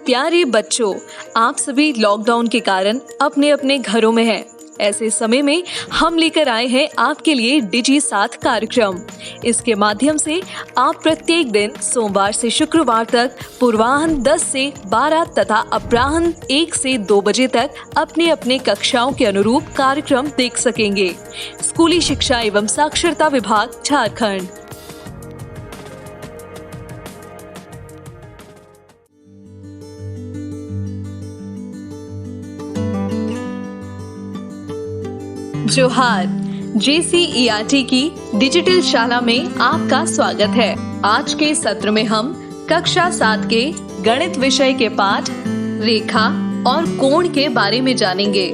प्यारे बच्चों, आप सभी लॉकडाउन के कारण अपने अपने घरों में हैं। ऐसे समय में हम लेकर आए हैं आपके लिए डिजी साथ कार्यक्रम। इसके माध्यम से आप प्रत्येक दिन सोमवार से शुक्रवार तक पूर्वाह्न 10 से 12 तथा अपराह्न 1 से 2 बजे तक अपने अपने कक्षाओं के अनुरूप कार्यक्रम देख सकेंगे। स्कूली शिक्षा एवं साक्षरता विभाग, झारखंड। जोहार, JCERT की डिजिटल शाला में आपका स्वागत है। आज के सत्र में हम कक्षा 7 के गणित विषय के पाठ रेखा और कोण के बारे में जानेंगे।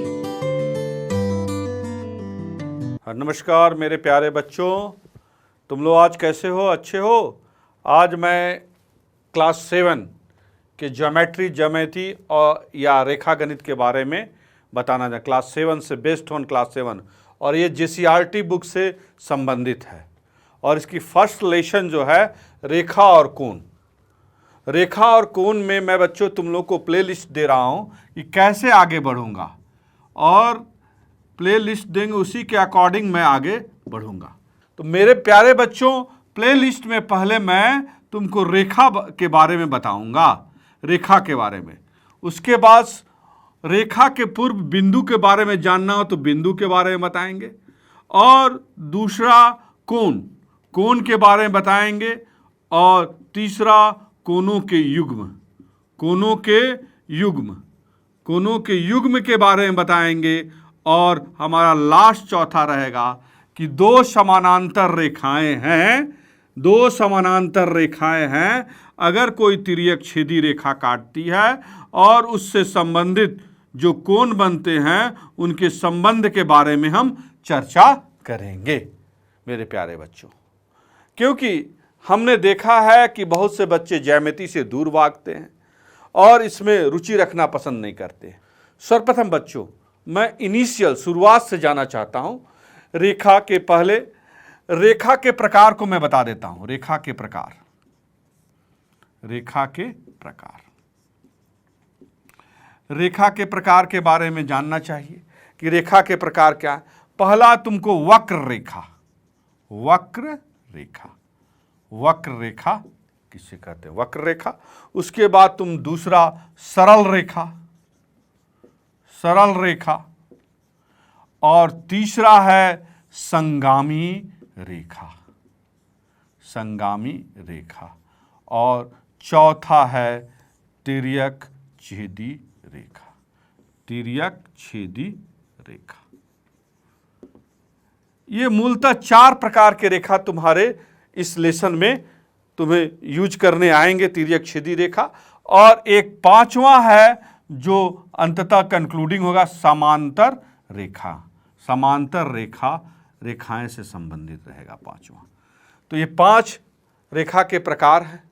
नमस्कार मेरे प्यारे बच्चों, तुम लोग आज कैसे हो? अच्छे हो? आज मैं क्लास 7 के ज्योमेट्री और या रेखा गणित के बारे में बताना चाहता। क्लास 7 से बेस्ड ऑन क्लास 7 और ये JCERT बुक से संबंधित है। और इसकी फर्स्ट लेसन जो है रेखा और कोण। रेखा और कोण में मैं बच्चों तुम लोग को प्लेलिस्ट दे रहा हूँ कि कैसे आगे बढ़ूँगा, और प्लेलिस्ट देंगे उसी के अकॉर्डिंग मैं आगे बढ़ूँगा। तो मेरे प्यारे बच्चों, प्लेलिस्ट में पहले मैं तुमको रेखा के बारे में बताऊँगा, रेखा के बारे में। उसके बाद रेखा के पूर्व बिंदु के बारे में जानना हो तो बिंदु के बारे में बताएंगे, और दूसरा कोण के बारे में बताएंगे, और तीसरा कोणों के युग्म के बारे में बताएंगे, और हमारा लास्ट चौथा रहेगा कि दो समानांतर रेखाएं हैं। अगर कोई तिर्यक छेदी रेखा काटती है और उससे संबंधित जो कोण बनते हैं उनके संबंध के बारे में हम चर्चा करेंगे मेरे प्यारे बच्चों। क्योंकि हमने देखा है कि बहुत से बच्चे ज्यामिति से दूर भागते हैं और इसमें रुचि रखना पसंद नहीं करते। सर्वप्रथम बच्चों, मैं शुरुआत से जाना चाहता हूं। रेखा के प्रकार को मैं बता देता हूं। रेखा के प्रकार के बारे में जानना चाहिए कि रेखा के प्रकार क्या है। पहला तुमको वक्र रेखा किसे कहते हैं? वक्र रेखा। उसके बाद तुम दूसरा सरल रेखा, और तीसरा है संगामी रेखा, और चौथा है तिर्यक छेदी रेखा। ये मूलतः 4 प्रकार के रेखा तुम्हारे इस लेसन में तुम्हें यूज करने आएंगे, तिर्यक छेदी रेखा। और एक 5वां है जो अंततः कंक्लूडिंग होगा, समांतर रेखाएं से संबंधित रहेगा 5वां। तो ये 5 रेखा के प्रकार हैं।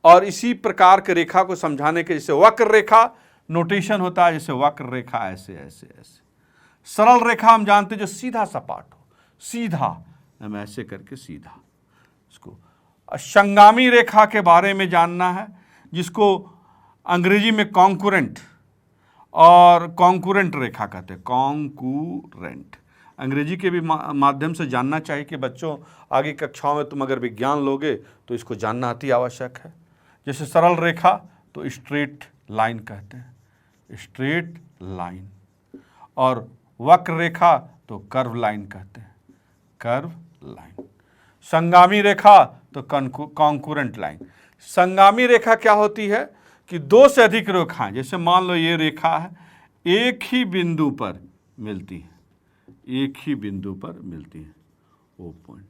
और इसी प्रकार के रेखा को समझाने के, जैसे वक्र रेखा नोटेशन होता है, जैसे वक्र रेखा ऐसे। सरल रेखा हम जानते जो सीधा सपाट हो, सीधा हम ऐसे करके सीधा इसको। संगामी रेखा के बारे में जानना है, जिसको अंग्रेजी में कॉन्कुरेंट रेखा कहते हैं। कॉन्कुरेंट अंग्रेजी के भी माध्यम से जानना चाहिए कि बच्चों आगे कक्षाओं में तुम अगर विज्ञान लोगे तो इसको जानना अति आवश्यक है। जैसे सरल रेखा तो स्ट्रेट लाइन कहते हैं, स्ट्रेट लाइन। और वक्र रेखा तो कर्व लाइन कहते हैं, कर्व लाइन। संगामी रेखा तो कॉन्कुरेंट लाइन। संगामी रेखा क्या होती है कि 2 से अधिक रेखाएं, जैसे मान लो ये रेखा है, एक ही बिंदु पर मिलती है, ओ पॉइंट।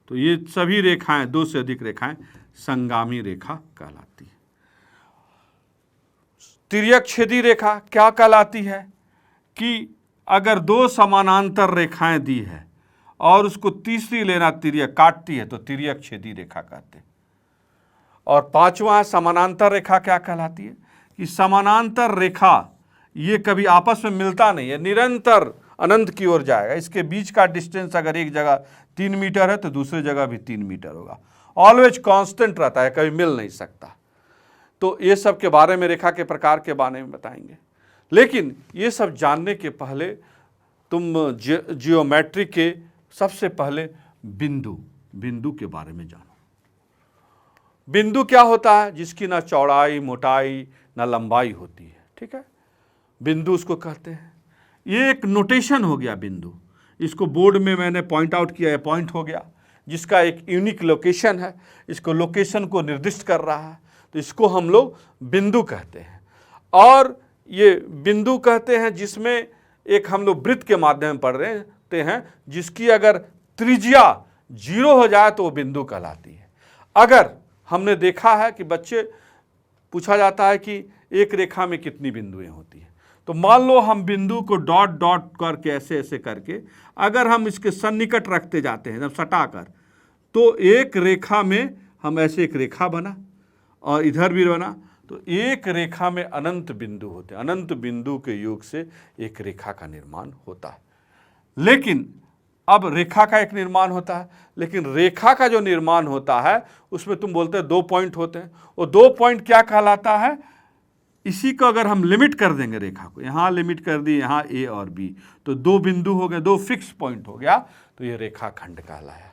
तो ये सभी रेखाएं, 2 से अधिक रेखाएं संगामी रेखा कहलाती है। तिर्यक छेदी रेखा क्या कहलाती है कि अगर 2 समानांतर रेखाएं दी है और उसको तीसरी लेना तिर्यक काटती है तो तिर्यक छेदी रेखा कहते हैं। और 5वां है समानांतर रेखा। क्या कहलाती है कि समानांतर रेखा ये कभी आपस में मिलता नहीं है, निरंतर अनंत की ओर जाएगा। इसके बीच का डिस्टेंस अगर एक जगह 3 मीटर है तो दूसरी जगह भी 3 मीटर होगा। ऑलवेज कांस्टेंट रहता है, कभी मिल नहीं सकता। तो ये सब के बारे में, रेखा के प्रकार के बारे में बताएंगे। लेकिन ये सब जानने के पहले तुम जियोमेट्री के सबसे पहले बिंदु के बारे में जानो। बिंदु क्या होता है? जिसकी ना चौड़ाई, मोटाई, ना लंबाई होती है, ठीक है, बिंदु उसको कहते हैं। ये एक नोटेशन हो गया बिंदु। इसको बोर्ड में मैंने पॉइंट आउट किया है, पॉइंट हो गया, जिसका एक यूनिक लोकेशन है, इसको लोकेशन को निर्दिष्ट कर रहा है, तो इसको हम लोग बिंदु कहते हैं। और ये बिंदु कहते हैं जिसमें एक हम लोग वृत्त के माध्यम पढ़ रहे हैं, जिसकी अगर त्रिज्या 0 हो जाए तो वो बिंदु कहलाती है। अगर हमने देखा है कि बच्चे पूछा जाता है कि एक रेखा में कितनी बिंदुएं होती हैं, तो मान लो हम बिंदु को डॉट डॉट करके ऐसे ऐसे करके अगर हम इसके सन्निकट रखते जाते हैं, जब सटा कर, तो एक रेखा में हम ऐसे एक रेखा बना और इधर भी बना, तो एक रेखा में अनंत बिंदु होते हैं। अनंत बिंदु के योग से एक रेखा का निर्माण होता है। लेकिन अब रेखा का एक निर्माण होता है, लेकिन रेखा का जो निर्माण होता है उसमें तुम बोलते हैं 2 पॉइंट होते हैं। वो 2 पॉइंट क्या कहलाता है? इसी को अगर हम लिमिट कर देंगे रेखा को, यहाँ लिमिट कर दी, यहाँ ए और बी, तो 2 बिंदु हो गए, 2 फिक्स पॉइंट हो गया, तो ये रेखाखंड कहलाया।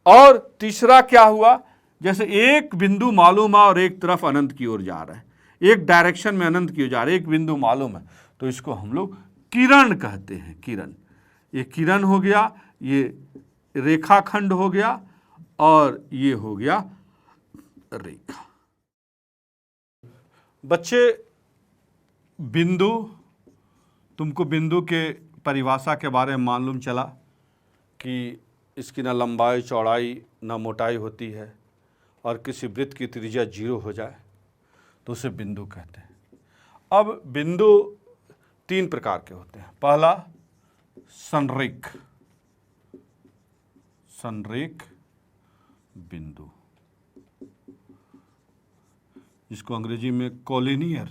और तीसरा क्या हुआ? जैसे एक बिंदु मालूम है और एक तरफ अनंत की ओर जा रहा है, एक डायरेक्शन में अनंत की ओर जा रहा है, एक बिंदु मालूम है, तो इसको हम लोग किरण कहते हैं। किरण, ये किरण हो गया, ये रेखाखंड हो गया, और ये हो गया रेखा। बच्चे, बिंदु, तुमको बिंदु के परिभाषा के बारे में मालूम चला कि इसकी ना लंबाई, चौड़ाई, ना मोटाई होती है, और किसी वृत्त की त्रिज्या 0 हो जाए तो उसे बिंदु कहते हैं। अब बिंदु 3 प्रकार के होते हैं। पहला संरेख, संरेख बिंदु, जिसको अंग्रेजी में कोलिनियर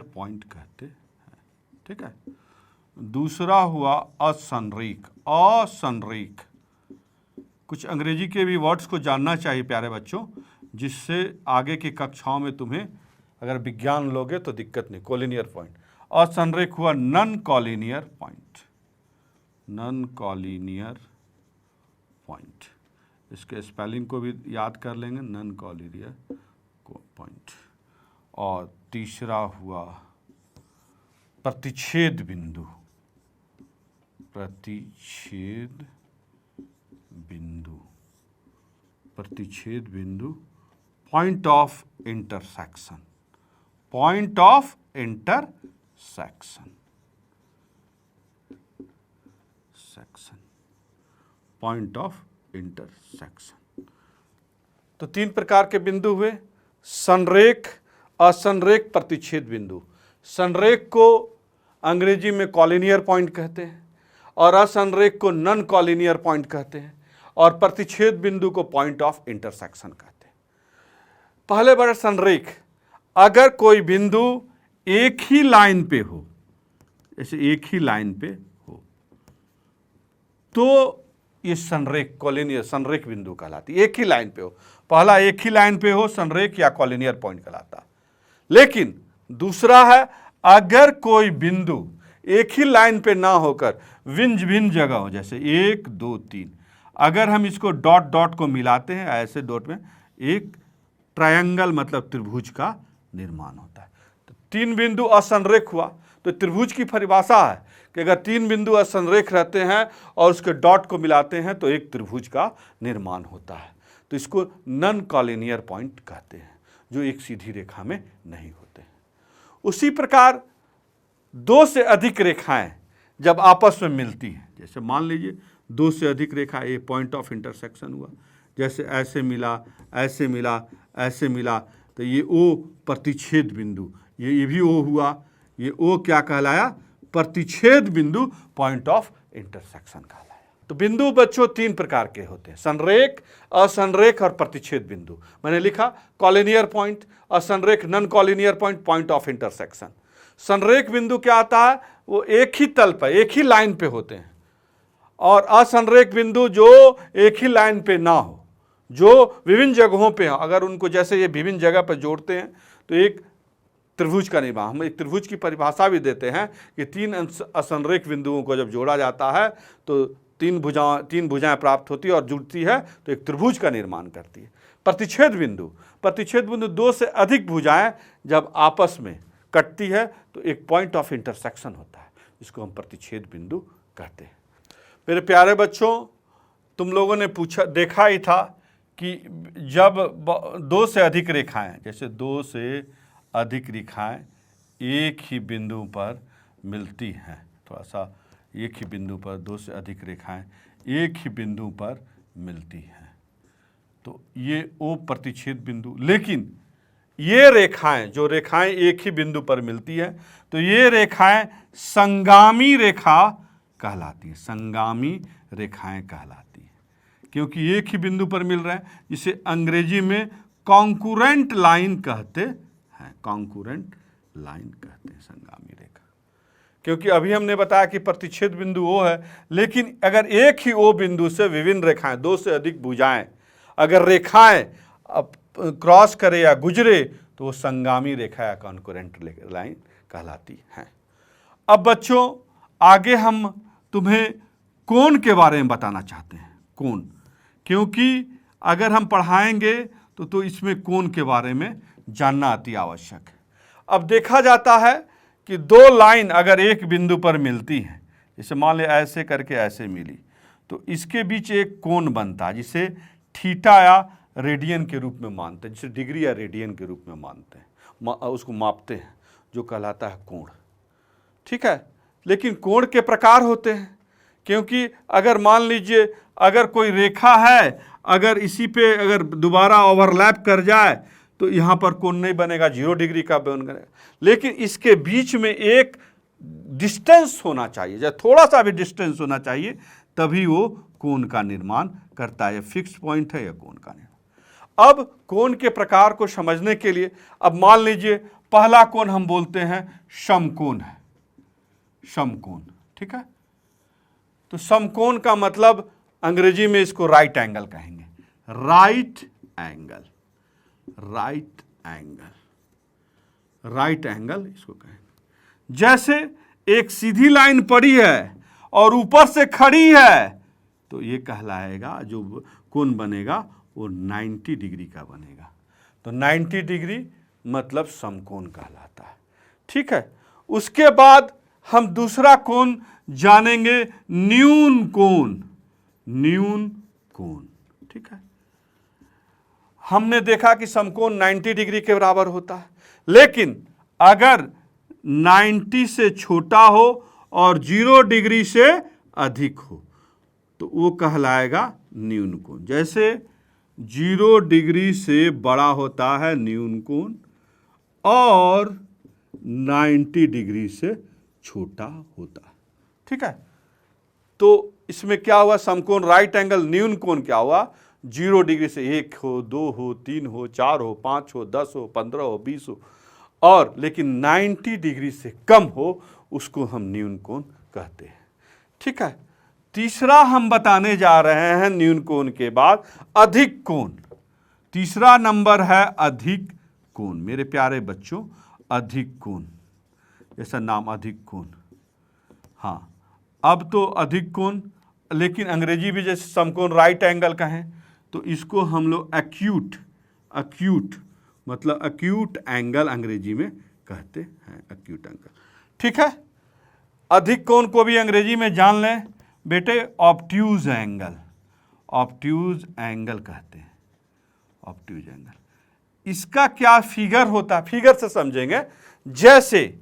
पॉइंट कहते हैं, ठीक है। दूसरा हुआ असंरेख। असंरेख, कुछ अंग्रेजी के भी वर्ड्स को जानना चाहिए प्यारे बच्चों, जिससे आगे की कक्षाओं में तुम्हें अगर विज्ञान लोगे तो दिक्कत नहीं। Collinear point. असंरेख हुआ non collinear point, non collinear point, इसके स्पेलिंग को भी याद कर लेंगे, नॉन कॉलिनियर पॉइंट। और तीसरा हुआ प्रतिच्छेद बिंदु, प्रतिच्छेद बिंदु, प्रतिच्छेद बिंदु, point of intersection, point of intersection, point of intersection. तो 3 प्रकार के बिंदु हुए, संरेख, असंरेख, प्रतिच्छेद बिंदु। संरेख को अंग्रेजी में कॉलिनियर पॉइंट कहते हैं, और असंरेख को नॉन कॉलिनियर पॉइंट कहते हैं, और प्रतिच्छेद बिंदु को पॉइंट ऑफ इंटरसेक्शन कहते हैं। पहले बार संरेख, अगर कोई बिंदु एक ही लाइन पे हो, जैसे एक ही लाइन पे हो, तो ये संरेख, कॉलिनियर संरेख बिंदु कहलाती है। एक ही लाइन पे हो, पहला एक ही लाइन पे हो, संरेख या कॉलिनियर पॉइंट कहलाता। लेकिन दूसरा है, अगर कोई बिंदु एक ही लाइन पे ना होकर भिन्न भिन्न जगह हो, जैसे 1 2 3, अगर हम इसको डॉट डॉट को मिलाते हैं ऐसे डॉट में, एक ट्रायंगल मतलब त्रिभुज का निर्माण होता है। तो 3 बिंदु असंरेख हुआ, तो त्रिभुज की परिभाषा है कि अगर 3 बिंदु असंरेख रहते हैं और उसके डॉट को मिलाते हैं तो एक त्रिभुज का निर्माण होता है। तो इसको नॉन कॉलिनियर पॉइंट कहते हैं, जो एक सीधी रेखा में नहीं होते हैं। उसी प्रकार 2 से अधिक रेखाएं जब आपस में मिलती हैं, जैसे मान लीजिए 2 से अधिक रेखा, ये पॉइंट ऑफ इंटरसेक्शन हुआ, जैसे ऐसे मिला, ऐसे मिला, ऐसे मिला, तो ये ओ प्रतिच्छेद बिंदु, ये भी ओ हुआ, ये ओ क्या कहलाया? प्रतिच्छेद बिंदु, पॉइंट ऑफ इंटरसेक्शन कहलाया। तो बिंदु बच्चों 3 प्रकार के होते हैं, संरेख, असंरेख और प्रतिच्छेद बिंदु। मैंने लिखा कॉलिनियर पॉइंट, असंरेख non collinear point, point of intersection. संरेख बिंदु क्या आता है? वो एक ही तल पर, एक ही लाइन पे होते हैं, और असंरेख बिंदु जो एक ही लाइन पे ना हो, जो विभिन्न जगहों पे हैं, अगर उनको जैसे ये विभिन्न जगह पर जोड़ते हैं तो एक त्रिभुज का निर्माण। हम एक त्रिभुज की परिभाषा भी देते हैं कि 3 असंरेख बिंदुओं को जब जोड़ा जाता है तो 3 भुजाएं प्राप्त होती है और जुड़ती है तो एक त्रिभुज का निर्माण करती है। प्रतिच्छेद बिंदु 2 से अधिक भुजाएं जब आपस में कटती है तो एक पॉइंट ऑफ इंटरसेक्शन होता है, जिसको हम प्रतिच्छेद बिंदु कहते हैं। मेरे प्यारे बच्चों, तुम लोगों ने देखा ही था कि जब 2 से अधिक रेखाएं, जैसे 2 से अधिक रेखाएं एक ही बिंदु पर मिलती हैं, थोड़ा सा एक ही बिंदु पर 2 से अधिक रेखाएं एक ही बिंदु पर मिलती हैं, तो ये ओ प्रतिच्छेद बिंदु। लेकिन ये रेखाएं, जो रेखाएं एक ही बिंदु पर मिलती हैं, तो ये रेखाएं संगामी रेखा कहलाती हैं, संगामी रेखाएं कहलाती हैं, क्योंकि एक ही बिंदु पर मिल रहे हैं, जिसे अंग्रेजी में कॉन्करेंट लाइन कहते हैं, कॉन्करेंट लाइन कहते हैं संगामी रेखा। क्योंकि अभी हमने बताया कि प्रतिच्छेद बिंदु ओ है, लेकिन अगर एक ही ओ बिंदु से विभिन्न रेखाएं, 2 से अधिक भुजाएं अगर रेखाएं क्रॉस करे या गुजरे तो वो संगामी रेखा या कॉन्करेंट लाइन कहलाती हैं। अब बच्चों, आगे हम तुम्हें कोण के बारे में बताना चाहते हैं, कोण, क्योंकि अगर हम पढ़ाएंगे तो इसमें कोण के बारे में जानना अति आवश्यक है। अब देखा जाता है कि 2 लाइन अगर एक बिंदु पर मिलती हैं, जैसे मान ले ऐसे करके ऐसे मिली, तो इसके बीच एक कोण बनता है, जिसे थीटा या रेडियन के रूप में मानते हैं, जिसे डिग्री या रेडियन के रूप में मानते हैं, उसको मापते हैं, जो कहलाता है कोण। ठीक है, लेकिन कोण के प्रकार होते हैं, क्योंकि अगर मान लीजिए अगर कोई रेखा है, अगर इसी पे अगर दोबारा ओवरलैप कर जाए तो यहाँ पर कोण नहीं बनेगा, 0 डिग्री का बनेगा। लेकिन इसके बीच में एक डिस्टेंस होना चाहिए, या थोड़ा सा भी डिस्टेंस होना चाहिए, तभी वो कोण का निर्माण करता है, फिक्स पॉइंट है या कोण का निर्माण। अब कोण के प्रकार को समझने के लिए, अब मान लीजिए पहला कोण हम बोलते हैं समकोण है, समकोण। ठीक है, तो समकोण का मतलब अंग्रेजी में इसको राइट एंगल कहेंगे, right angle, right angle, right angle इसको कहेंगे। जैसे एक सीधी लाइन पड़ी है और ऊपर से खड़ी है, तो ये कहलाएगा, जो कोण बनेगा वो 90 डिग्री का बनेगा, तो 90 डिग्री मतलब समकोण कहलाता है। ठीक है, उसके बाद हम दूसरा कोण जानेंगे, न्यून कोण, न्यून कोण। ठीक है, हमने देखा कि समकोण 90 डिग्री के बराबर होता है, लेकिन अगर 90 से छोटा हो और 0 डिग्री से अधिक हो तो वो कहलाएगा न्यून कोण। जैसे 0 डिग्री से बड़ा होता है न्यून कोण और 90 डिग्री से छोटा होता है। ठीक है, तो इसमें क्या हुआ, समकोण राइट एंगल न्यून कोण क्या हुआ, 0 डिग्री से 1 हो, 2 हो, 3 हो, 4 हो, 5 हो, 10 हो, 15 हो, 20 हो, और लेकिन 90 डिग्री से कम हो, उसको हम न्यून कोण कहते हैं। ठीक है, तीसरा हम बताने जा रहे हैं न्यून कोण के बाद अधिक कोण। तीसरा नंबर है अधिक कोण। मेरे प्यारे बच्चों, अधिक कोण, जैसा नाम अधिक कोण। हाँ, अब तो अधिक कोण, लेकिन अंग्रेजी भी जैसे समकोण राइट एंगल कहें तो इसको हम लोग एक्यूट, एक्यूट मतलब एक्यूट एंगल अंग्रेजी में कहते हैं, एक्यूट एंगल। ठीक है, अधिक कोण को भी अंग्रेजी में जान लें बेटे, ऑब्ट्यूज एंगल, ऑब्ट्यूज एंगल कहते हैं, ऑब्ट्यूज एंगल। इसका क्या फिगर होता है, फिगर से समझेंगे। जैसे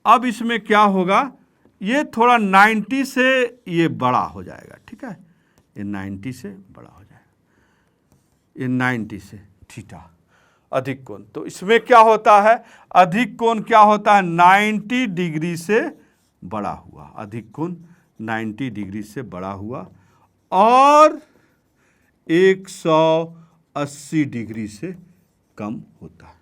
अब इसमें क्या होगा, ये थोड़ा 90 से ये बड़ा हो जाएगा। ठीक है, ये 90 से बड़ा हो जाएगा, ये 90 से थीटा, अधिक कोण। तो इसमें क्या होता है, अधिक कोण क्या होता है, 90 डिग्री से बड़ा हुआ, अधिक कोण 90 डिग्री से बड़ा हुआ और 180 डिग्री से कम होता है।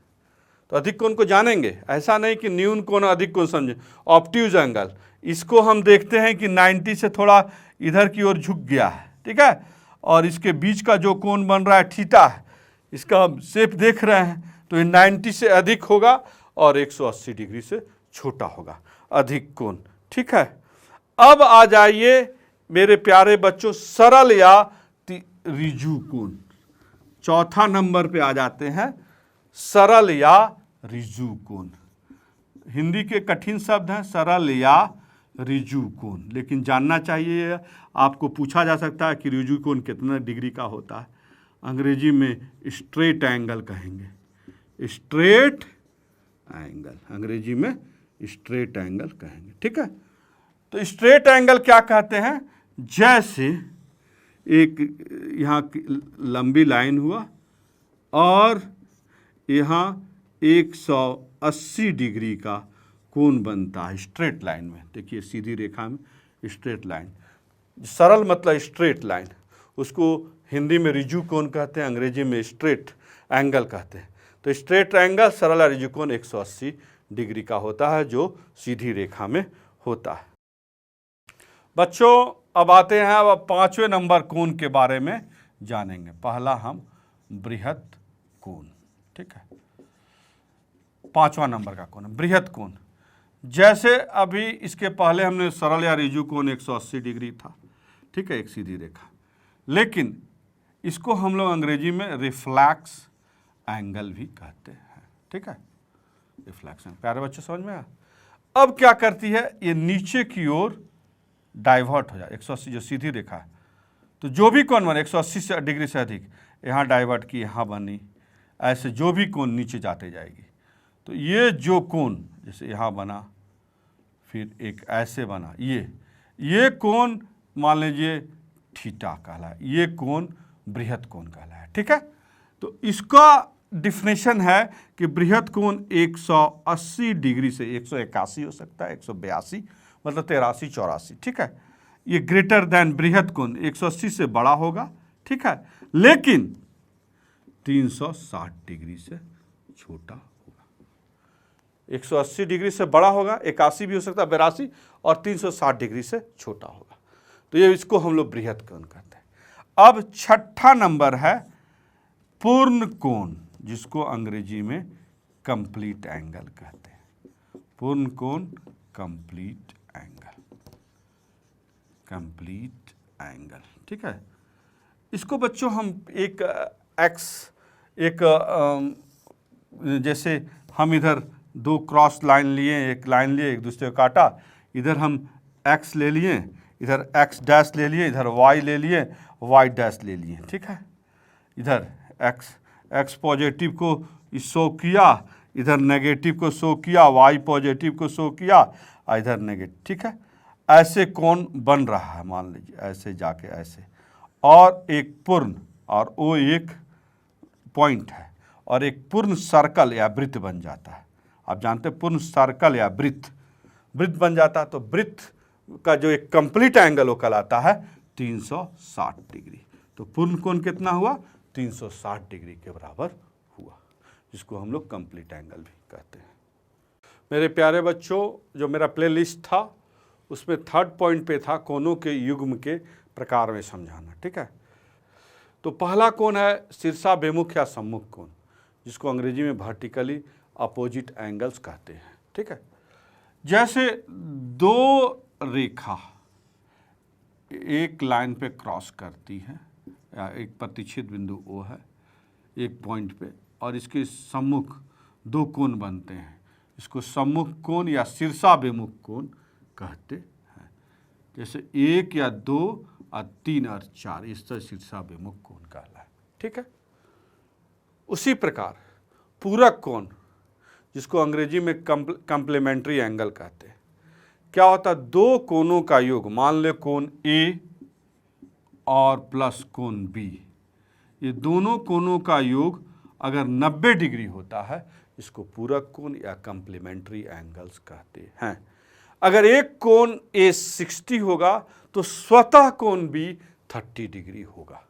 तो अधिक कोण को जानेंगे, ऐसा नहीं कि न्यून कोण अधिक कोण समझे। ऑब्ट्यूज एंगल, इसको हम देखते हैं कि 90 से थोड़ा इधर की ओर झुक गया है। ठीक है, और इसके बीच का जो कोण बन रहा है थीटा है, इसका हम शेप देख रहे हैं, तो ये 90 से अधिक होगा और 180 डिग्री से छोटा होगा, अधिक कोण। ठीक है, अब आ जाइए मेरे प्यारे बच्चों सरल या ऋजु कोण। चौथा नंबर पे आ जाते हैं सरल या ऋजु कोण। हिंदी के कठिन शब्द हैं सरल या ऋजु कोण, लेकिन जानना चाहिए, आपको पूछा जा सकता है कि ऋजु कोण कितना डिग्री का होता है। अंग्रेजी में स्ट्रेट एंगल कहेंगे, स्ट्रेट एंगल, अंग्रेजी में स्ट्रेट एंगल कहेंगे। ठीक है, तो स्ट्रेट एंगल क्या कहते हैं? जैसे एक यहाँ लंबी लाइन हुआ और यहाँ 180 डिग्री का कोण बनता है स्ट्रेट लाइन में। देखिए सीधी रेखा में स्ट्रेट लाइन, सरल मतलब स्ट्रेट लाइन, उसको हिंदी में ऋजु कोण कहते हैं, अंग्रेजी में स्ट्रेट एंगल कहते हैं। तो स्ट्रेट एंगल सरल ऋजु कोण 180 डिग्री का होता है जो सीधी रेखा में होता है। बच्चों अब आते हैं, अब 5वें नंबर कोण के बारे में जानेंगे। पहला हम बृहत कोण। ठीक है, 5वां नंबर का कोण बृहत कोण। जैसे अभी इसके पहले हमने सरल या ऋजु कोण 180 डिग्री था, ठीक है, एक सीधी रेखा, लेकिन इसको हम लोग अंग्रेजी में रिफ्लेक्स एंगल भी कहते हैं। ठीक है, रिफ्लेक्स एंगल। प्यारे बच्चों समझ में आया? अब क्या करती है, ये नीचे की ओर डाइवर्ट हो जाए, 180 जो सीधी रेखा है, तो जो भी कोण बने 180 डिग्री से अधिक, यहाँ डाइवर्ट की, यहाँ बनी, ऐसे जो भी कोण नीचे जाते जाएगी। तो ये जो कोण जैसे यहाँ बना, फिर एक ऐसे बना, ये कोण मान लीजिए थीटा कहलाए, ये कोण बृहत कोण कहलाए। ठीक है, तो इसका डिफिनेशन है कि बृहत कोण 180 डिग्री से 181 हो सकता है, 182 मतलब 83 84। ठीक है, ये ग्रेटर देन बृहत कोण 180 से बड़ा होगा। ठीक है, लेकिन 360 डिग्री से छोटा होगा। 180 डिग्री से बड़ा होगा, 81 भी हो सकता है, 82, और 360 डिग्री से छोटा होगा। तो ये इसको हम लोग बृहत कोण कहते हैं। अब छठा नंबर है पूर्ण कोण, जिसको अंग्रेजी में कंप्लीट एंगल कहते हैं। पूर्ण कोण कंप्लीट एंगल, कंप्लीट एंगल। ठीक है, इसको बच्चों हम एक जैसे हम इधर दो क्रॉस लाइन लिए, एक लाइन लिए, एक दूसरे को काटा, इधर हम x ले लिए, इधर x डैश ले लिए, इधर y ले लिए, y डैश ले लिए। ठीक है, इधर x पॉजिटिव को शो किया, इधर नेगेटिव को शो किया, y पॉजिटिव को शो किया, इधर नेगेटिव। ठीक है, ऐसे कोण बन रहा है, मान लीजिए ऐसे जाके ऐसे, और एक पूर्ण, और वो एक पॉइंट है, और एक पूर्ण सर्कल या वृत्त बन जाता है। आप जानते हैं पूर्ण सर्कल या वृत्त बन जाता है, तो वृत्त का जो एक कंप्लीट एंगल वो कहलाता है 360 डिग्री। तो पूर्ण कोण कितना हुआ? 360 डिग्री के बराबर हुआ, जिसको हम लोग कंप्लीट एंगल भी कहते हैं। मेरे प्यारे बच्चों, जो मेरा प्लेलिस्ट था उसमें 3rd पॉइंट पे था कोणों के युग्म के प्रकार में समझाना। ठीक है, तो पहला कोण है शीर्षाभिमुख या सम्मुख कोण, जिसको अंग्रेजी में वर्टिकली अपोजिट एंगल्स कहते हैं। ठीक है, जैसे दो रेखा एक लाइन पे क्रॉस करती है, या एक प्रतिच्छेद बिंदु O है एक पॉइंट पे, और इसके सम्मुख दो कोण बनते हैं, इसको सम्मुख कोण या शीर्षाभिमुख कोण कहते हैं। जैसे 1 या 2 और 3 और 4, इस तरह शीर्षाभिमुख कोण कहलाए। ठीक है, उसी प्रकार पूरक कोण, जिसको अंग्रेजी में कम्प्लीमेंट्री एंगल कहते हैं, क्या होता है? दो कोणों का योग, मान ले कोण A और प्लस कोण B, ये दोनों कोणों का योग अगर 90 डिग्री होता है, इसको पूरक कोण या कम्प्लीमेंट्री एंगल्स कहते हैं। अगर एक कोण A 60 होगा तो स्वतः कोण B 30 डिग्री होगा।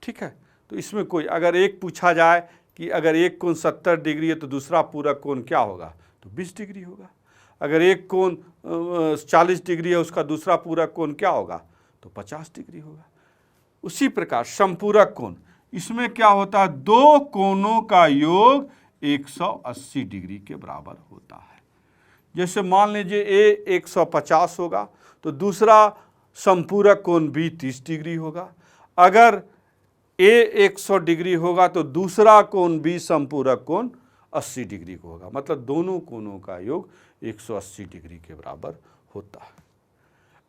ठीक है, तो इसमें कोई, अगर एक पूछा जाए कि अगर एक कोण 70 डिग्री है तो दूसरा पूरक कोण क्या होगा, तो 20 डिग्री होगा। अगर एक कोण 40 डिग्री है, उसका दूसरा पूरक कोण क्या होगा, तो 50 डिग्री होगा। उसी प्रकार संपूरक कोण, इसमें क्या होता है, दो कोणों का योग 180 डिग्री के बराबर होता है। जैसे मान लीजिए ए 150 होगा तो दूसरा संपूरक कोण भी 30 डिग्री होगा। अगर ए 100 डिग्री होगा तो दूसरा कोण भी संपूरक कोण 80 डिग्री को होगा, मतलब दोनों कोणों का योग 180 डिग्री के बराबर होता है।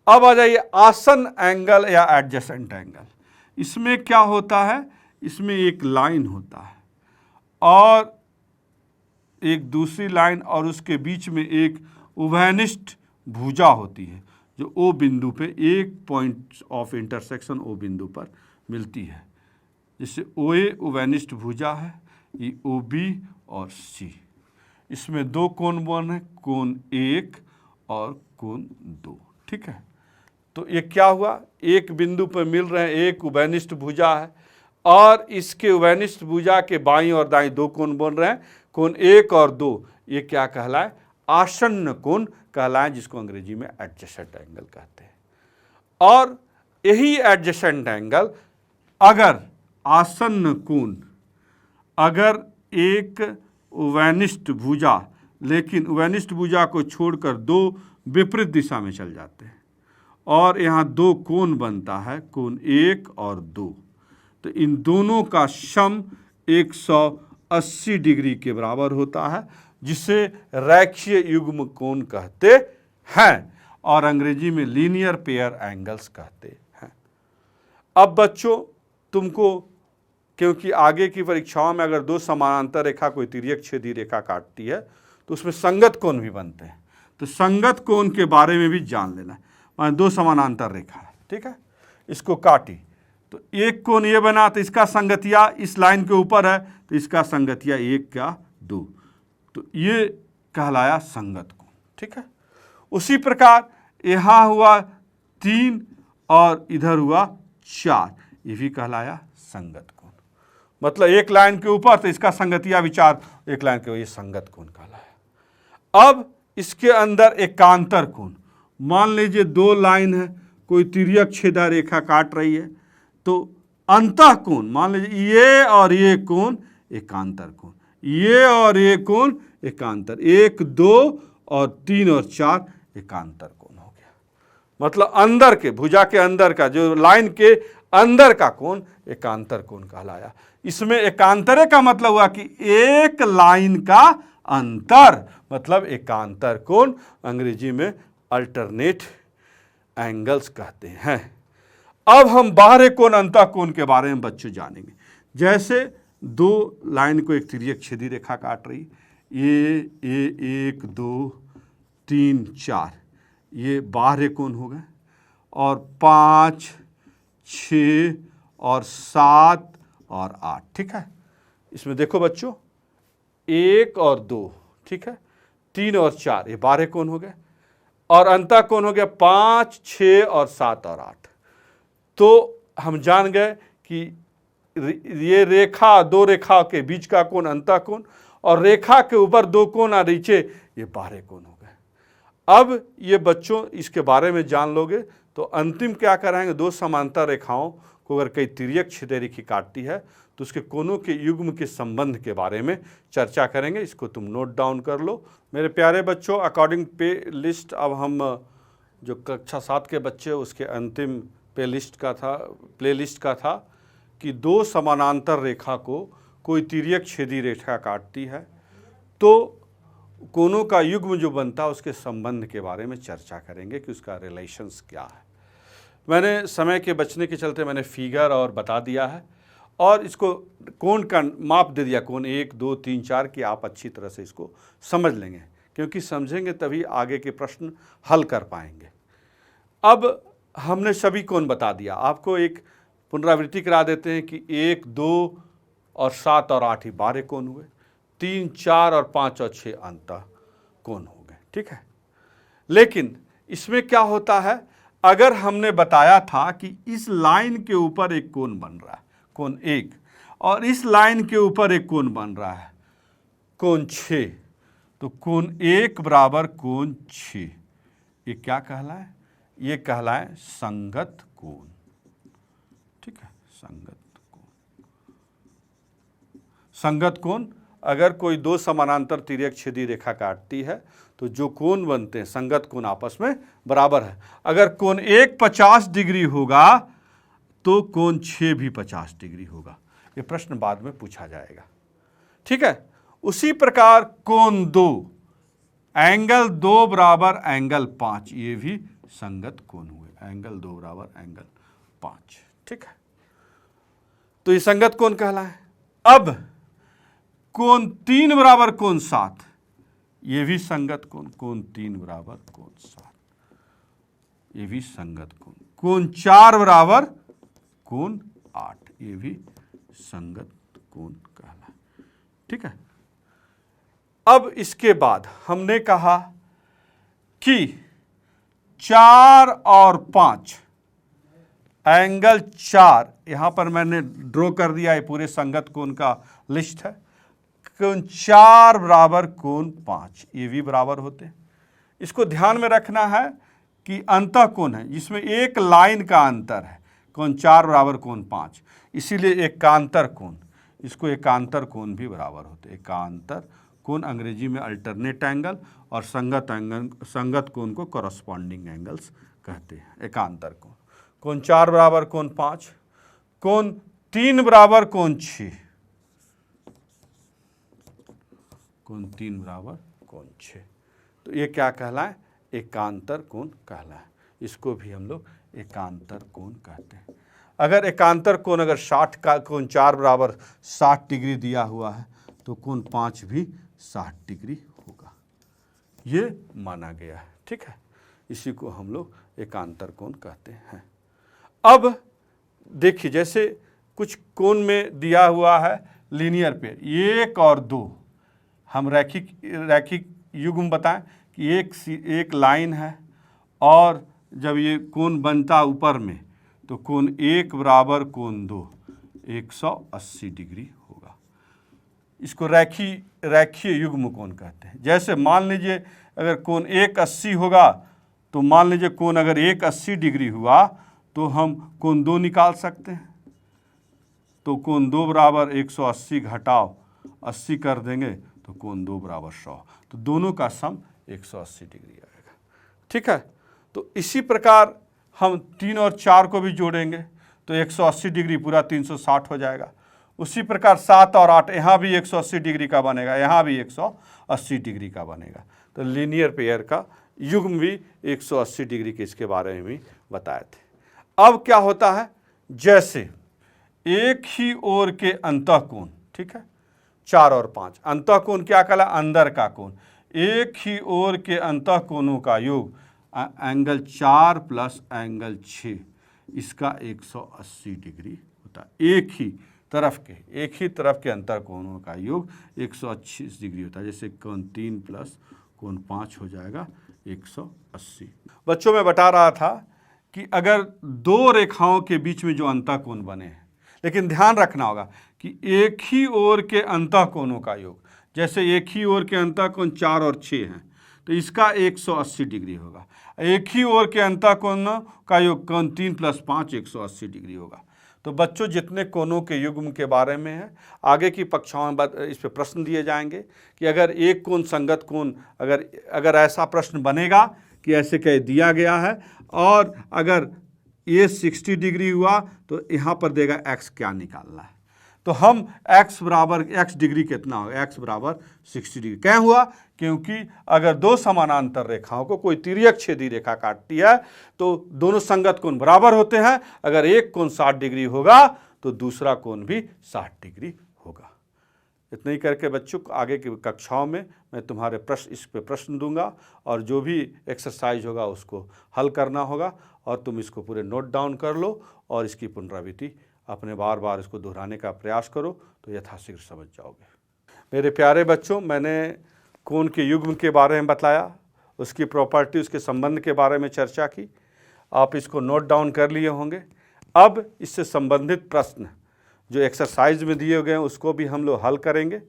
अब आ जाइए आसन एंगल या एडजेसेंट एंगल। इसमें क्या होता है, इसमें एक लाइन होता है और एक दूसरी लाइन और उसके बीच में एक उभयनिष्ठ भुजा होती है जो ओ बिंदु पे, एक पॉइंट ऑफ इंटरसेक्शन ओ बिंदु पर मिलती है। जैसे ओ ए उभयनिष्ठ भुजा है, ये ओ बी और सी, इसमें दो कोण बन है, कोण 1 और कोण 2। ठीक है, तो ये क्या हुआ, एक बिंदु पर मिल रहे हैं, एक उभयनिष्ठ भुजा है और इसके उभयनिष्ठ भुजा के बाईं और दाईं दो कोण बन रहे हैं, कोण 1 और 2। ये क्या कहलाए, आसन्न कोण कहलाए, जिसको अंग्रेजी में एडजेसेंट एंगल कहते हैं। और यही एडजेसेंट एंगल अगर आसन्न कोण, अगर एक उभयनिष्ठ भुजा, लेकिन उभयनिष्ठ भुजा को छोड़कर दो विपरीत दिशा में चल जाते हैं और यहाँ दो कोण बनता है, कोण 1 और 2, तो इन दोनों का सम 180 डिग्री के बराबर होता है, जिसे रैखीय युग्म कोण कहते हैं और अंग्रेजी में लीनियर पेयर एंगल्स कहते हैं। अब बच्चों तुमको, क्योंकि आगे की परीक्षाओं में अगर दो समानांतर रेखा कोई तिर्यक छेदी रेखा काटती है तो उसमें संगत कोण भी बनते हैं, तो संगत कोण के बारे में भी जान लेना है। मान दो समानांतर रेखा है, ठीक है, इसको काटी तो एक कोण ये बना, तो इसका संगतिया इस लाइन के ऊपर है तो इसका संगतिया 1 का 2, तो ये कहलाया संगत कोण। ठीक है, उसी प्रकार यहाँ हुआ 3 और इधर हुआ 4, ये भी कहलाया संगत कोण। मतलब एक लाइन के ऊपर तो इसका संगतिया विचार एक लाइन के, ये संगत कोण कहलाया। अब इसके अंदर एकांतर कोण, मान लीजिए दो लाइन है, कोई तिर्यक छेदा रेखा काट रही है, तो अंतः कोण, मान लीजिए ये और ये कोण एकांतर कोण, ये और ये कोण एकांतर, 1 2 और 3 और 4 एकांतर कोण हो गया। मतलब अंदर के, भुजा के अंदर का, जो लाइन के अंदर का कोण एकांतर कोण कहलाया। इसमें एकांतरे का मतलब हुआ कि एक लाइन का अंतर, मतलब एकांतर कोण, अंग्रेजी में अल्टरनेट एंगल्स कहते हैं। अब हम बाहरी कोण अंतः कोण के बारे में बच्चों जानेंगे। जैसे दो लाइन को एक तिर्यक छेदी रेखा काट रही, ये 1 2 3 4, ये बाहरी कोण हो गए, और 5 6 और 7 और 8। ठीक है, इसमें देखो बच्चों 1 और 2, ठीक है, 3 और 4, ये बाहरी कोण हो गए, और अंतः कोण हो गया 5 6 और 7 और 8। तो हम जान गए कि ये रेखा, दो रेखा के बीच का कोण अंतः कोण, और रेखा के ऊपर दो कोण और नीचे ये बाहरी कोण हो गए। अब ये बच्चों इसके बारे में जान लोगे तो अंतिम क्या कराएंगे, दो समांतर रेखाओं को अगर कई तिर्यक छेदी रेखा काटती है तो उसके कोणों के युग्म के संबंध के बारे में चर्चा करेंगे। इसको तुम नोट डाउन कर लो मेरे प्यारे बच्चों। अकॉर्डिंग पे लिस्ट, अब हम जो कक्षा 7 के बच्चे उसके अंतिम प्ले लिस्ट का था कि दो समानांतर रेखा को कोई तिर्यक छेदी रेखा काटती है तो कोणों का युग्म जो बनता है उसके संबंध के बारे में चर्चा करेंगे कि उसका रिलेशंस क्या है। मैंने समय के बचने के चलते मैंने फिगर और बता दिया है और इसको कोण का माप दे दिया, कोण 1 2 3 4 की आप अच्छी तरह से इसको समझ लेंगे, क्योंकि समझेंगे तभी आगे के प्रश्न हल कर पाएंगे। अब हमने सभी कोण बता दिया, आपको एक पुनरावृत्ति करा देते हैं कि 1 2 और 7 और 8 ही बाहरी कोण हुए, 3 4 और 5 और 6 अंतः कोण हो गए। ठीक है, लेकिन इसमें क्या होता है, अगर हमने बताया था कि इस लाइन के ऊपर एक कोण बन रहा है, कोण 1, और इस लाइन के ऊपर एक कोण बन रहा है, कोण 6, तो कोण 1 बराबर कोण 6, ये क्या कहलाए, ये कहलाए संगत कोण। ठीक है, संगत कोण। संगत कोण, अगर कोई दो समानांतर तिर्यक छेदी रेखा काटती है तो जो कोण बनते हैं संगत कोण आपस में बराबर है। अगर कोण एक 50 डिग्री होगा तो कोण 6 भी 50 डिग्री होगा। ये प्रश्न बाद में पूछा जाएगा, ठीक है। उसी प्रकार कोण 2, एंगल 2 बराबर एंगल 5, ये भी संगत कोण हुए। एंगल 2 बराबर एंगल 5, ठीक है। तो ये संगत कोण कहलाए। अब कोण 3 बराबर कोण 7, ये भी संगत कोण। कोण 3 बराबर कोण 7, ये भी संगत कोण। कोण 4 बराबर कोण 8, ये भी संगत कोण कहलाए, ठीक है। अब इसके बाद हमने कहा कि 4 और 5, एंगल 4, यहां पर मैंने ड्रॉ कर दिया, ये पूरे संगत कोण का लिस्ट है। कोण 4 बराबर कोण 5, ये भी बराबर होते हैं। इसको ध्यान में रखना है कि अंतः कोण है जिसमें एक लाइन का अंतर है। कोण 4 बराबर कोण 5, इसीलिए एकांतर कोण, इसको एकांतर कोण भी बराबर होते हैं। एकांतर कोण अंग्रेजी में अल्टरनेट एंगल, और संगत कोण को कॉरस्पॉन्डिंग एंगल्स कहते हैं। एकांतर कोण, कोण 4 बराबर कोण 5, कोण 3 बराबर कोण 6, कोण 3 बराबर कोण 6, तो ये क्या कहलाए? एकांतर कोण कहलाए। इसको भी हम लोग एकांतर कोण कहते हैं। अगर एकांतर कोण अगर 60 का कोण 4 बराबर 60 डिग्री दिया हुआ है तो कोण 5 भी 60 डिग्री होगा, ये माना गया है, ठीक है। इसी को हम लोग एकांतर कोण कहते हैं। अब देखिए, जैसे कुछ कोण में दिया हुआ है लीनियर पेयर 1 और 2, हम रैखिक युग्म बताएं कि एक लाइन है, और जब ये कोण बनता ऊपर में तो कोण 1 बराबर कोण 2 180 डिग्री होगा। इसको रैखीय युग्म कोण कहते हैं। जैसे मान लीजिए अगर कोण 180 होगा तो मान लीजिए कोण अगर 180 डिग्री हुआ तो हम कोण 2 निकाल सकते हैं। तो कोण 2 बराबर 180 घटाओ 80 कर देंगे तो कोण 2 बराबर 100, तो दोनों का सम 180 डिग्री आएगा, ठीक है। तो इसी प्रकार हम 3 और 4 को भी जोड़ेंगे तो 180 डिग्री पूरा 360 हो जाएगा। उसी प्रकार 7 और 8, यहाँ भी 180 डिग्री का बनेगा, यहाँ भी 180 डिग्री का बनेगा। तो लीनियर पेयर का युग्म भी 180 डिग्री के इसके बारे में भी बताए थे। अब क्या होता है, जैसे एक ही ओर के अंतःकोण, ठीक है, 4 और 5, अंतःकोण क्या कहला? अंदर का कोण। एक ही ओर के अंतःकोणों का योग एंगल 4 प्लस एंगल 6, इसका 180 डिग्री होता है। एक ही तरफ के अंतःकोणों का योग 180 डिग्री होता है। जैसे कोण 3 प्लस कोण 5 हो जाएगा 180। बच्चों में बता रहा था कि अगर दो रेखाओं के बीच में जो अंतःकोण बने हैं, लेकिन ध्यान रखना होगा कि एक ही ओर के अंतःकोणों का योग, जैसे एक ही ओर के अंतःकोण 4 और 6 हैं तो इसका 180 डिग्री होगा। एक ही ओर के अंतःकोणों का योग कोण 3 प्लस 5 180 डिग्री होगा। तो बच्चों, जितने कोणों के युग्म के बारे में है आगे की कक्षाओं में इस पे प्रश्न दिए जाएंगे कि अगर एक कोण संगत कोण, अगर ऐसा प्रश्न बनेगा कि ऐसे कह दिया गया है और अगर ये 60 डिग्री हुआ तो यहाँ पर देगा x क्या निकालना है, तो हम x डिग्री कितना होगा, x बराबर 60 डिग्री। क्या हुआ? क्योंकि अगर दो समानांतर रेखाओं को कोई तिर्यक छेदी रेखा काटती है तो दोनों संगत कोण बराबर होते हैं। अगर एक कोण 60 डिग्री होगा तो दूसरा कोण भी 60 डिग्री होगा। इतना ही करके बच्चों, आगे की कक्षाओं में मैं तुम्हारे इस पे प्रश्न दूंगा और जो भी एक्सरसाइज होगा उसको हल करना होगा, और तुम इसको पूरे नोट डाउन कर लो और इसकी पुनरावृत्ति अपने बार बार इसको दोहराने का प्रयास करो तो यथाशीघ्र समझ जाओगे। मेरे प्यारे बच्चों, मैंने कोण के युग्म के बारे में बताया, उसकी प्रॉपर्टी, उसके संबंध के बारे में चर्चा की। आप इसको नोट डाउन कर लिए होंगे। अब इससे संबंधित प्रश्न जो एक्सरसाइज में दिए गए हैं उसको भी हम लोग हल करेंगे।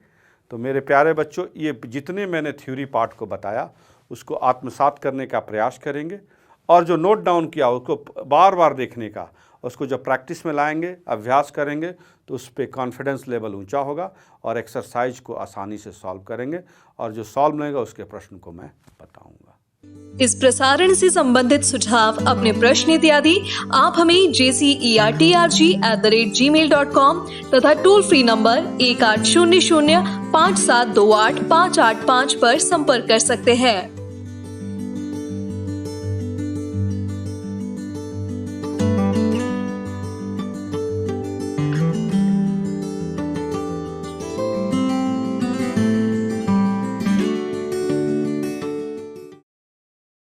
तो मेरे प्यारे बच्चों, ये जितने मैंने थ्योरी पार्ट को बताया उसको आत्मसात करने का प्रयास करेंगे और जो नोट डाउन किया उसको बार बार देखने का उसको जब प्रैक्टिस में लाएंगे, अभ्यास करेंगे, तो उस पर कॉन्फिडेंस लेवल ऊंचा होगा और एक्सरसाइज को आसानी से सॉल्व करेंगे और जो सॉल्व नहीं होगा उसके प्रश्न को मैं बताऊंगा। इस प्रसारण से संबंधित सुझाव, अपने प्रश्न इत्यादि आप हमें jcertrg@gmail.com तथा टोल फ्री नंबर 1800 5728 585 पर संपर्क कर सकते हैं।